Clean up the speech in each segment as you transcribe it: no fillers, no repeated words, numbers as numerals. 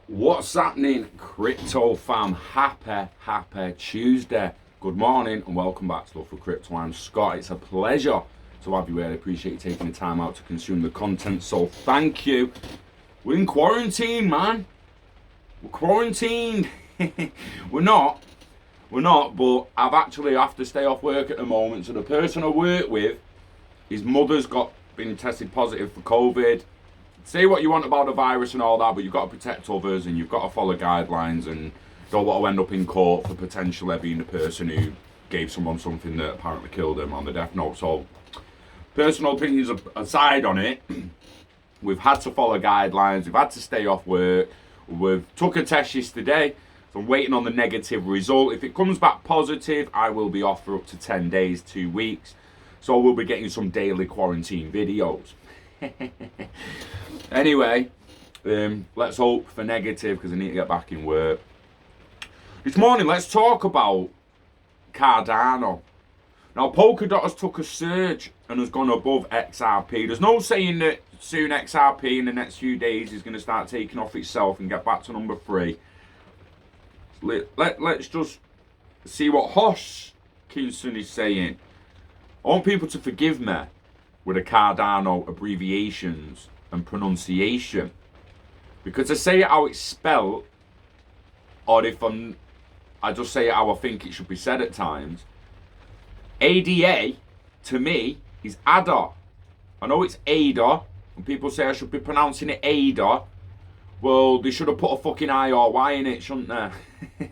What's happening, crypto fam? Happy Tuesday. Good morning and welcome back to Love for Crypto. I'm Scott. It's a pleasure to have you here. I appreciate you taking the time out to consume the content, so thank you. We're in quarantine, man. We're quarantined. We're not, but I've actually have to stay off work at the moment. So the person I work with, his mother's been tested positive for COVID. Say what you want about the virus and all that, but you've got to protect others and you've got to follow guidelines and don't want to end up in court for potentially being the person who gave someone something that apparently killed them on the death note. So, personal opinions aside on it, we've had to follow guidelines, we've had to stay off work, we've took a test yesterday, so I'm waiting on the negative result. If it comes back positive, I will be off for up to 10 days, 2 weeks. So we'll be getting some daily quarantine videos. Anyway, let's hope for negative because I need to get back in work. This morning, let's talk about Cardano. Now, Polkadot has took a surge and has gone above XRP. There's no saying that soon XRP in the next few days is going to start taking off itself and get back to number 3. Let's just see what Hoskinson is saying. I want people to forgive me with the Cardano abbreviations and pronunciation, because I say it how it's spelled, or if I just say it how I think it should be said at times. ADA to me is Ada. I know it's Ada, and people say I should be pronouncing it Ada. Well, they should have put a fucking I or Y in it, shouldn't they?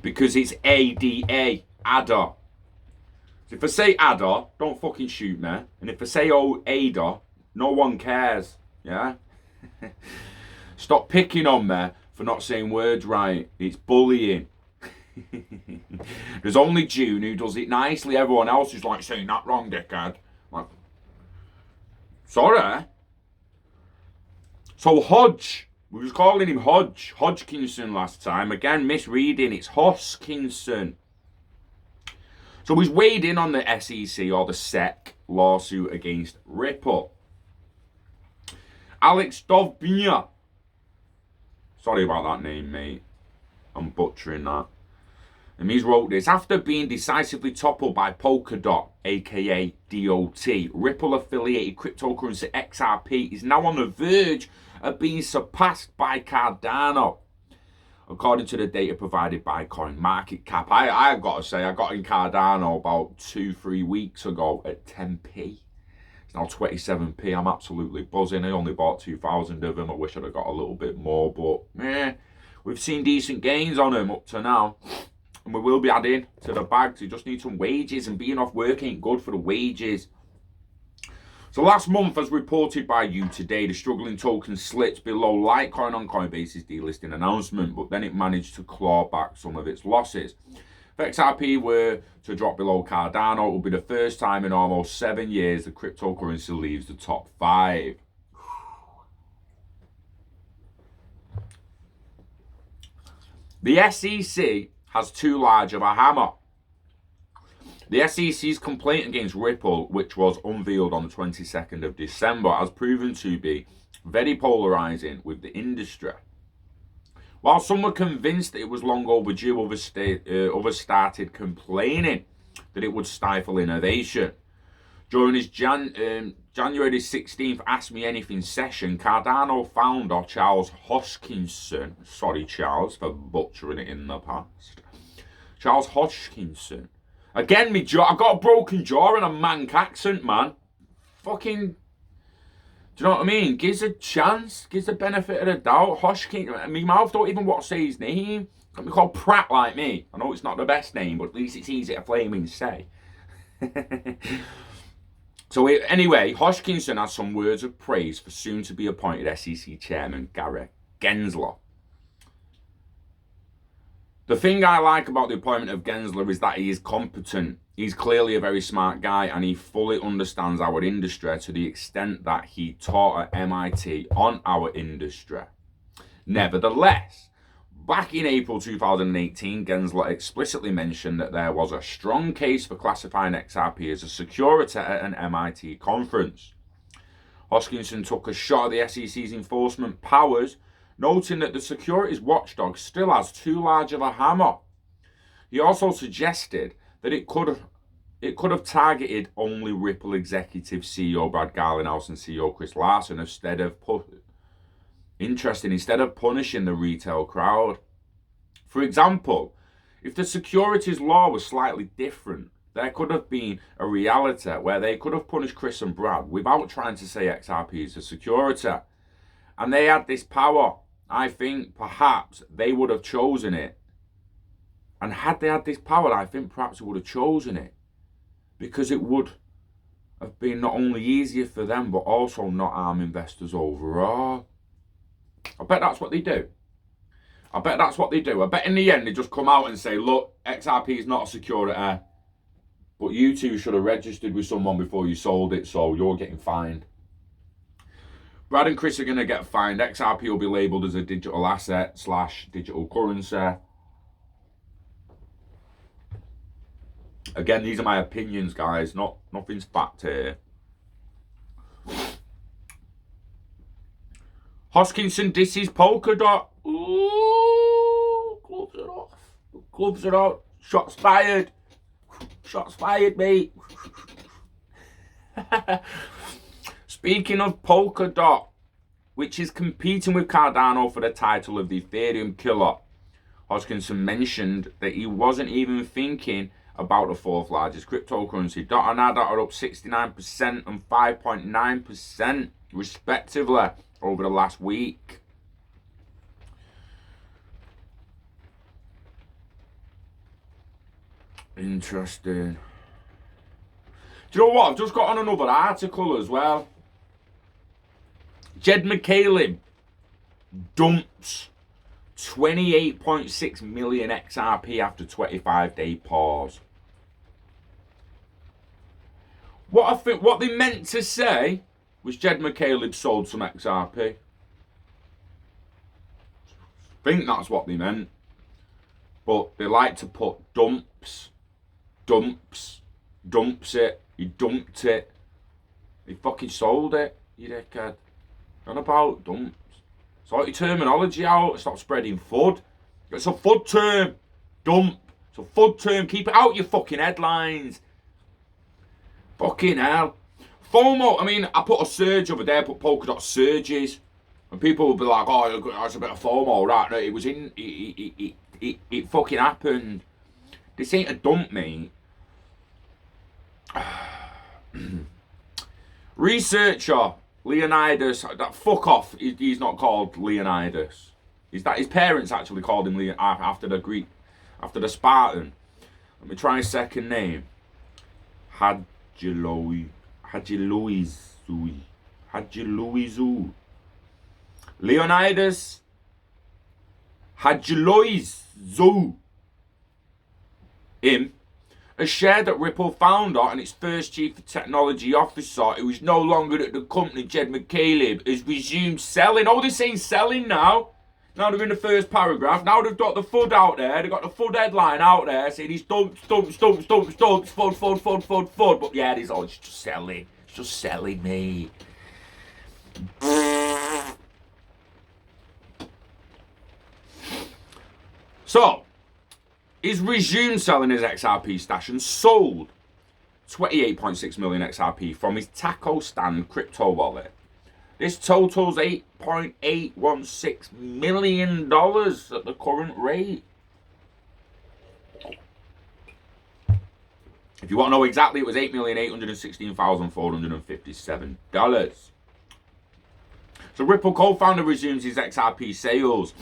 Because it's ADA, Ada. So if I say Ada, don't fucking shoot me. And if I say Ada, no one cares. Yeah? Stop picking on me for not saying words right. It's bullying. There's only June who does it nicely. Everyone else is like saying that wrong, dickhead. Like, sorry. So Hodge, we was calling him Hodgkinson last time. Again, misreading. It's Hoskinson. So he's weighed in on the SEC or the SEC lawsuit against Ripple. Alex Dovbia. Sorry about that name, mate. I'm butchering that. And he's wrote this. After being decisively toppled by Polkadot, aka DOT, Ripple affiliated cryptocurrency XRP is now on the verge of being surpassed by Cardano, according to the data provided by CoinMarketCap. I've got to say, I got in Cardano about 2-3 weeks ago at 10p. It's now 27p. I'm absolutely buzzing. I only bought 2,000 of them. I wish I'd have got a little bit more, but we've seen decent gains on them up to now. And we will be adding to the bags. You just need some wages, and being off work ain't good for the wages. So last month, as reported by U.Today, the struggling token slipped below Litecoin on Coinbase's delisting announcement, but then it managed to claw back some of its losses. If XRP were to drop below Cardano, it will be the first time in almost 7 years the cryptocurrency leaves the top 5. The SEC has too large of a hammer. The SEC's complaint against Ripple, which was unveiled on the 22nd of December, has proven to be very polarizing with the industry. While some were convinced that it was long overdue, others started complaining that it would stifle innovation. During his January 16th Ask Me Anything session, Cardano founder Charles Hoskinson, sorry Charles for butchering it in the past, Charles Hoskinson, again, I've got a broken jaw and a Manc accent, man. Fucking, do you know what I mean? Gives a chance, gives the benefit of the doubt. Hoskinson, my mouth don't even want to say his name. Got me called Pratt like me. I know it's not the best name, but at least it's easy to flaming say. So anyway, Hoskinson has some words of praise for soon-to-be appointed SEC chairman Gary Gensler. The thing I like about the appointment of Gensler is that he is competent. He's clearly a very smart guy, and he fully understands our industry to the extent that he taught at MIT on our industry. Nevertheless, back in April 2018, Gensler explicitly mentioned that there was a strong case for classifying XRP as a security at an MIT conference. Hoskinson took a shot at the SEC's enforcement powers noting that the securities watchdog still has too large of a hammer. He also suggested that it could have targeted only Ripple executive CEO Brad Garlinghouse and CEO Chris Larsen instead of punishing the retail crowd. For example, if the securities law was slightly different, there could have been a reality where they could have punished Chris and Brad without trying to say XRP is a security. And they had this power. I think perhaps they would have chosen it. And had they had this power, I think perhaps they would have chosen it. Because it would have been not only easier for them, but also not harm investors overall. I bet that's what they do. I bet that's what they do. I bet in the end they just come out and say, look, XRP is not a security, but you two should have registered with someone before you sold it, so you're getting fined. Brad and Chris are going to get fined. XRP will be labelled as a digital asset / digital currency. Again, these are my opinions, guys. Nothing's fact here. Hoskinson disses Polkadot. Ooh, gloves are off. Gloves are out. Shots fired. Shots fired, mate. Speaking of Polkadot, which is competing with Cardano for the title of the Ethereum killer, Hoskinson mentioned that he wasn't even thinking about the fourth largest cryptocurrency. DOT and ADA are up 69% and 5.9% respectively over the last week. Interesting. Do you know what? I've just got on another article as well. Jed McCaleb dumps 28.6 million XRP after 25-day pause. What they meant to say was Jed McCaleb sold some XRP. I think that's what they meant. But they like to put dumps it, he dumped it, he fucking sold it, you dickhead. Not about dumps. Sort your terminology out, stop spreading FUD. It's a FUD term. Dump. It's a FUD term. Keep it out your fucking headlines. Fucking hell. FOMO, I mean, I put a surge over there, put Polkadot surges. And people will be like, oh, that's a bit of FOMO, right? No, it was in, it fucking happened. This ain't a dump, mate. Researcher Leonidas, fuck off. He's not called Leonidas. His parents actually called him Leon after the Greek, after the Spartan. Let me try his second name. Hadjiloizu. Leonidas Hadjiloizu. Him has shared that Ripple founder and its first chief technology officer, who is no longer at the company, Jed McCaleb, has resumed selling. Oh, they're saying selling now. Now they're in the first paragraph. Now they've got the FUD out there. They've got the FUD headline out there saying he's dumps, FUD. But yeah, it's just selling. It's just selling, mate. So, he's resumed selling his XRP stash and sold 28.6 million XRP from his Taco Stand crypto wallet. This totals $8.816 million at the current rate. If you want to know exactly, it was $8,816,457. So Ripple co-founder resumes his XRP sales.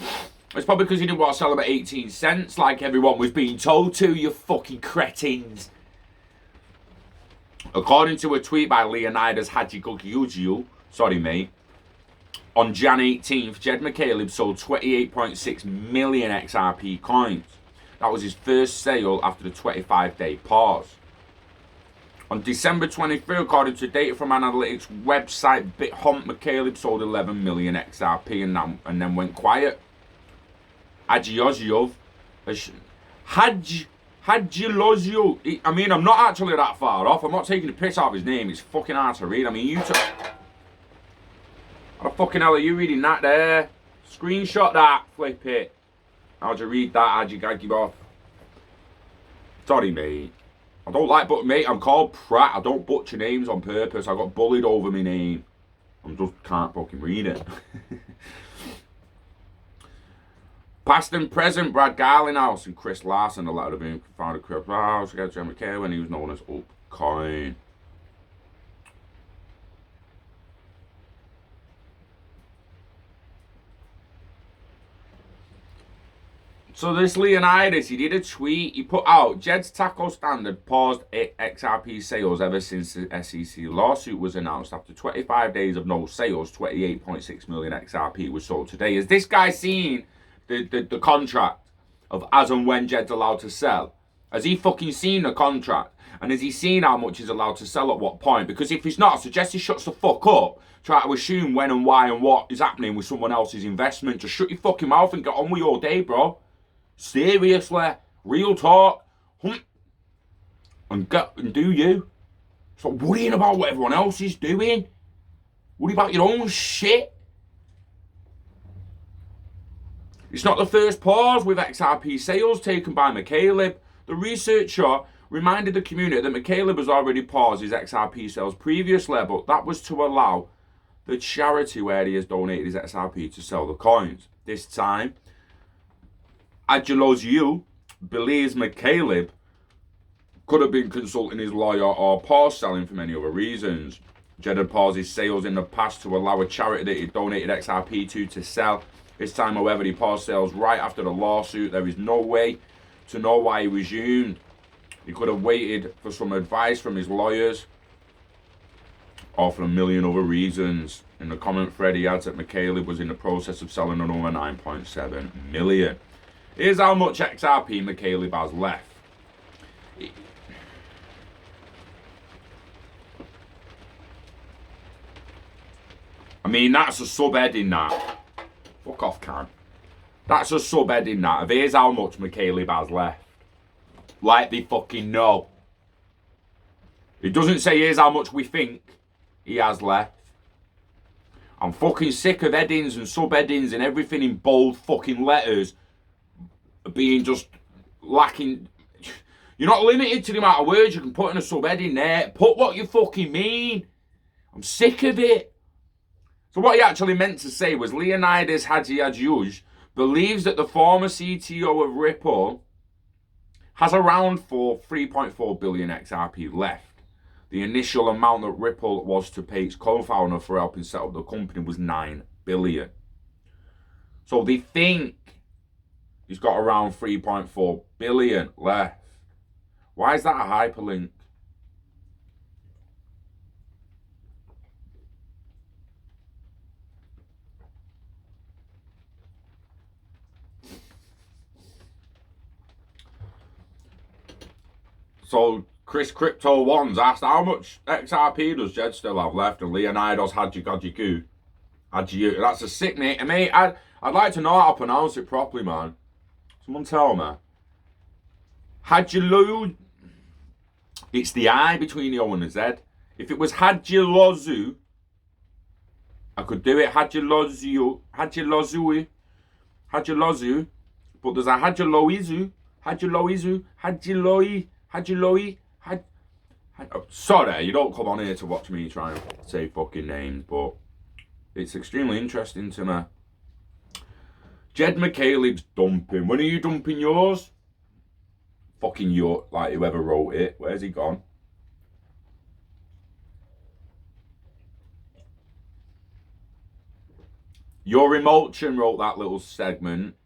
It's probably because he didn't want to sell them at 18 cents like everyone was being told to, you fucking cretins. According to a tweet by Leonidas Hadjigogiugiu, sorry mate, on Jan 18th, Jed McCaleb sold 28.6 million XRP coins. That was his first sale after the 25-day pause. On December 23, according to data from analytics website BitHunt, McCaleb sold 11 million XRP and then went quiet. Hadjiloziov, I mean, I'm not actually that far off. I'm not taking the piss out of his name. It's fucking hard to read. I mean, how the fucking hell are you reading that there? Screenshot that, flip it. How'd you read that? How'd you gag you off? Sorry, mate. I don't like, but mate, I'm called Pratt. I don't butcher names on purpose. I got bullied over my name. I just can't fucking read it. Past and present, Brad Garlinghouse and Chris Larson, the latter being founder of Crypto House, Jed McCaleb when he was known as Upcoin. So this Leonidas, he did a tweet, he put out, Jed's taco standard paused XRP sales ever since the SEC lawsuit was announced. After 25 days of no sales, 28.6 million XRP was sold today. Has this guy seen the contract of as and when Jed's allowed to sell? Has he fucking seen the contract? And has he seen how much he's allowed to sell at what point? Because if he's not, I suggest he shuts the fuck up. Try to assume when and why and what is happening with someone else's investment. Just shut your fucking mouth and get on with your day, bro. Seriously, real talk, and do you. Stop worrying about what everyone else is doing. Worry about your own shit. It's not the first pause with XRP sales taken by McCaleb. The researcher reminded the community that McCaleb has already paused his XRP sales previously, but that was to allow the charity where he has donated his XRP to sell the coins. This time, Adulozio believes McCaleb could have been consulting his lawyer or paused selling for many other reasons. Jed had paused his sales in the past to allow a charity that he donated XRP to sell. This time, however, he paused sales right after the lawsuit. There is no way to know why he resumed. He could have waited for some advice from his lawyers or for a million other reasons. In the comment thread, he adds that McCaleb was in the process of selling another 9.7 million. Here's how much XRP McCaleb has left. I mean, that's a subheading that. Fuck off, Can. That's a subheading that. Here's how much McCaleb has left. Like they fucking know. It doesn't say here's how much we think he has left. I'm fucking sick of headings and subheadings and everything in bold fucking letters being just lacking. You're not limited to the amount of words you can put in a subheading there. Put what you fucking mean. I'm sick of it. So what he actually meant to say was Leonidas Hadjiadjiouj believes that the former CTO of Ripple has around 3.4 billion XRP left. The initial amount that Ripple was to pay its co-founder for helping set up the company was 9 billion. So they think he's got around 3.4 billion left. Why is that a hyperlink? So Chris Crypto Ones asked, how much XRP does Jed still have left? And Leonidas Hadjiadjiouj. That's a sick name. Mate, I'd like to know how to pronounce it properly, man. Someone tell me. Hadjiadjiouj. It's the I between the O and the Z. If it was Hadjiadjiouj, I could do it. Hadjiadjiouj. But there's a Hadjiadjiouj. Sorry, you don't come on here to watch me try and say fucking names, but it's extremely interesting to me. Jed McCaleb's dumping. When are you dumping yours? Fucking your, like whoever wrote it. Where's he gone? Your Emulsion wrote that little segment.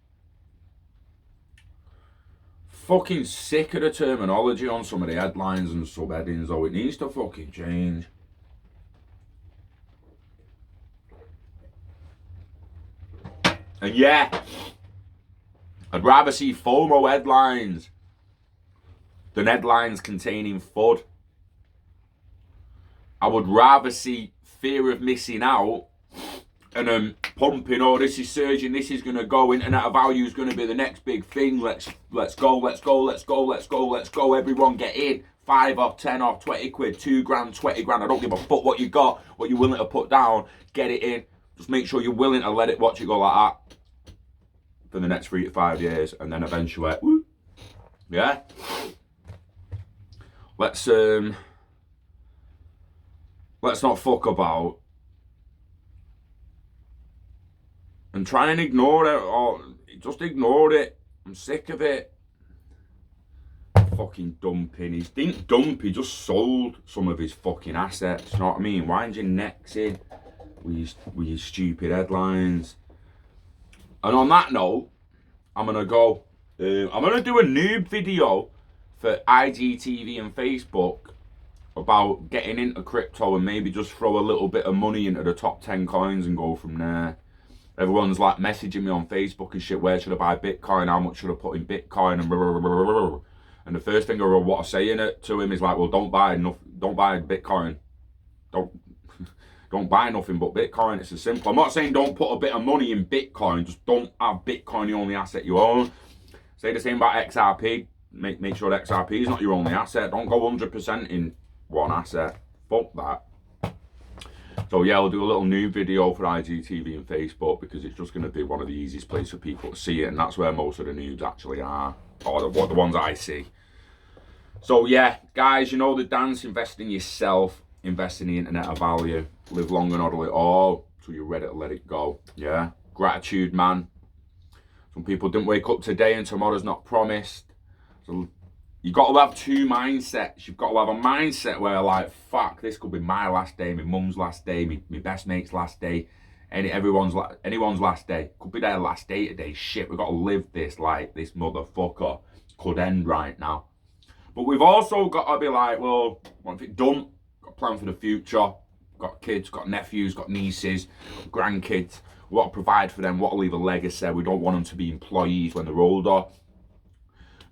Fucking sick of the terminology on some of the headlines and subheadings, though. It needs to fucking change. And yeah, I'd rather see FOMO headlines than headlines containing FUD. I would rather see fear of missing out and pumping, oh, this is surging, this is going to go, internet of value is going to be the next big thing, let's go, everyone get in, 5 or 10 or 20 quid, 2 grand, 20 grand, I don't give a fuck what you got, what you're willing to put down, get it in, just make sure you're willing to watch it go like that. for the next 3 to 5 years, and then eventually, woo, yeah. Let's not fuck about and try and ignore it, or just ignore it. I'm sick of it. Fucking dumping. He didn't dump, he just sold some of his fucking assets. You know what I mean? Wind your necks in with your stupid headlines. And on that note, I'm gonna go. I'm gonna do a noob video for IGTV and Facebook about getting into crypto and maybe just throw a little bit of money into the top 10 coins and go from there. Everyone's like messaging me on Facebook and shit, where should I buy Bitcoin? How much should I put in Bitcoin? And blah, blah, blah, blah, blah. And the first thing I want to say in it to him is like, well, don't buy Bitcoin. Don't buy nothing but Bitcoin. It's as simple. I'm not saying don't put a bit of money in Bitcoin. Just don't have Bitcoin the only asset you own. Say the same about XRP. Make sure that XRP is not your only asset. Don't go 100% in one asset. Fuck that. So yeah, I'll do a little new video for IGTV and Facebook because it's just going to be one of the easiest places for people to see it, and that's where most of the noobs actually are, or the ones I see. So yeah, guys, you know the dance. Invest in yourself, invest in the internet of value, live long and hodl it all till you're ready to let it go. Yeah, gratitude, man. Some people didn't wake up today and tomorrow's not promised. So you got to have two mindsets. You've got to have a mindset where like, fuck, this could be my last day, my mum's last day, my best mate's last day, anyone's last day. Could be their last day today. Shit, we've got to live this like this motherfucker could end right now. But we've also got to be like, well, what if it don't? Got a plan for the future. Got kids, got nephews, got nieces, got grandkids. We want to provide for them. We want to leave a legacy. We don't want them to be employees when they're older.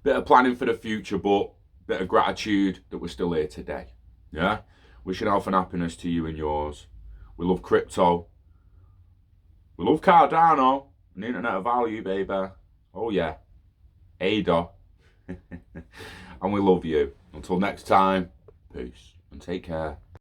Bit of planning for the future, but bit of gratitude that we're still here today. Yeah? Wishing health and happiness to you and yours. We love crypto. We love Cardano. And the internet of value, baby. Oh yeah. Ada. And we love you. Until next time, peace and take care.